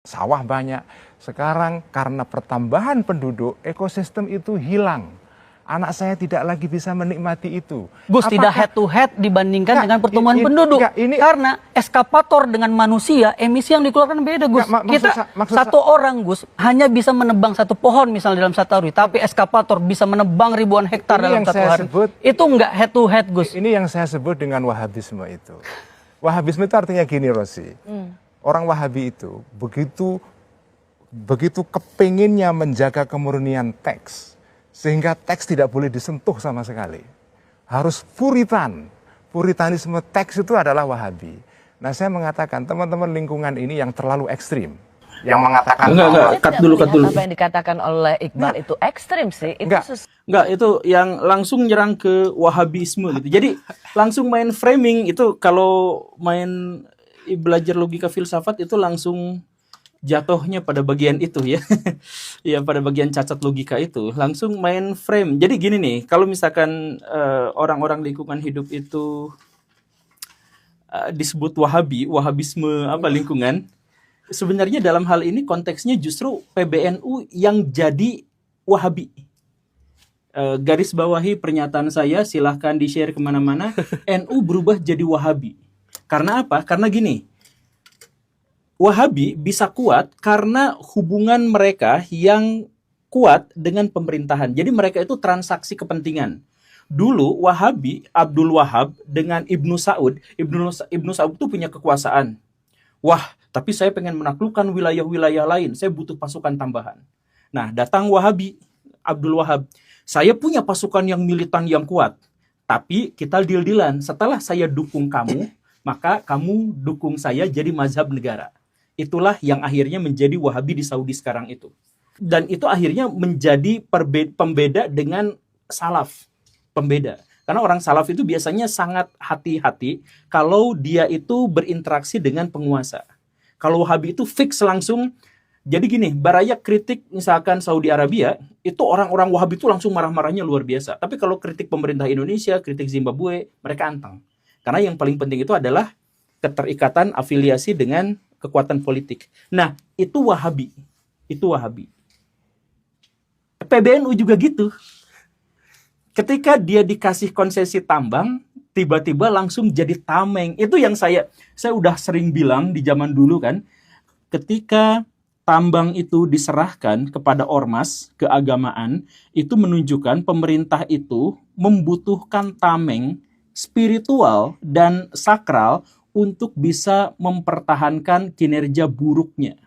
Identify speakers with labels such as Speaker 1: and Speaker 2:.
Speaker 1: Sawah banyak. Sekarang karena pertambahan penduduk, ekosistem itu hilang. Anak saya tidak lagi bisa menikmati itu.
Speaker 2: Gus, tidak head to head dibandingkan dengan pertumbuhan penduduk. Karena eskapator dengan manusia, emisi yang dikeluarkan beda, Gus. Satu orang, Gus, hanya bisa menebang satu pohon misalnya dalam satu hari. Tapi eskapator bisa menebang ribuan hektar dalam satu hari. Itu enggak head to head, Gus.
Speaker 1: Ini yang saya sebut dengan Wahabisme itu. Wahabisme itu artinya gini, Rosi. Orang Wahabi itu begitu kepinginnya menjaga kemurnian teks, sehingga teks tidak boleh disentuh sama sekali. Harus puritan. Puritanisme teks itu adalah Wahabi. Nah, saya mengatakan teman-teman lingkungan ini yang terlalu ekstrim. Yang mengatakan
Speaker 3: cut dulu.
Speaker 4: Apa yang dikatakan oleh Iqbal itu ekstrim sih.
Speaker 3: Itu yang langsung nyerang ke Wahabisme gitu. Jadi langsung main framing itu, kalau main belajar logika filsafat itu langsung jatuhnya pada bagian itu ya. Ya, pada bagian cacat logika itu langsung main frame. Jadi gini nih, kalau misalkan orang-orang lingkungan hidup itu disebut Wahabisme lingkungan, sebenarnya dalam hal ini konteksnya justru PBNU yang jadi Wahabi. Garis bawahi pernyataan saya, silahkan di-share kemana-mana. NU berubah jadi Wahabi. Karena apa? Karena gini, Wahabi bisa kuat karena hubungan mereka yang kuat dengan pemerintahan. Jadi mereka itu transaksi kepentingan. Dulu Wahabi, Abdul Wahab dengan Ibnu Saud itu punya kekuasaan. Wah, tapi saya pengen menaklukkan wilayah-wilayah lain, saya butuh pasukan tambahan. Nah, datang Wahabi, Abdul Wahab. Saya punya pasukan yang militan yang kuat, tapi kita deal-dealan. Setelah saya dukung kamu, maka kamu dukung saya jadi mazhab negara. Itulah yang akhirnya menjadi Wahabi di Saudi sekarang itu. Dan itu akhirnya menjadi pembeda dengan Salaf. Pembeda. Karena orang Salaf itu biasanya sangat hati-hati kalau dia itu berinteraksi dengan penguasa. Kalau Wahabi itu fix langsung. Jadi gini, baraya kritik misalkan Saudi Arabia, itu orang-orang Wahabi itu langsung marah-marahnya luar biasa. Tapi kalau kritik pemerintah Indonesia, kritik Zimbabwe, mereka anteng. Karena yang paling penting itu adalah keterikatan afiliasi dengan kekuatan politik. Nah, itu Wahabi. Itu Wahabi. PBNU juga gitu. Ketika dia dikasih konsesi tambang, tiba-tiba langsung jadi tameng. Itu yang saya udah sering bilang di zaman dulu kan. Ketika tambang itu diserahkan kepada ormas keagamaan, itu menunjukkan pemerintah itu membutuhkan tameng spiritual dan sakral untuk bisa mempertahankan kinerja buruknya.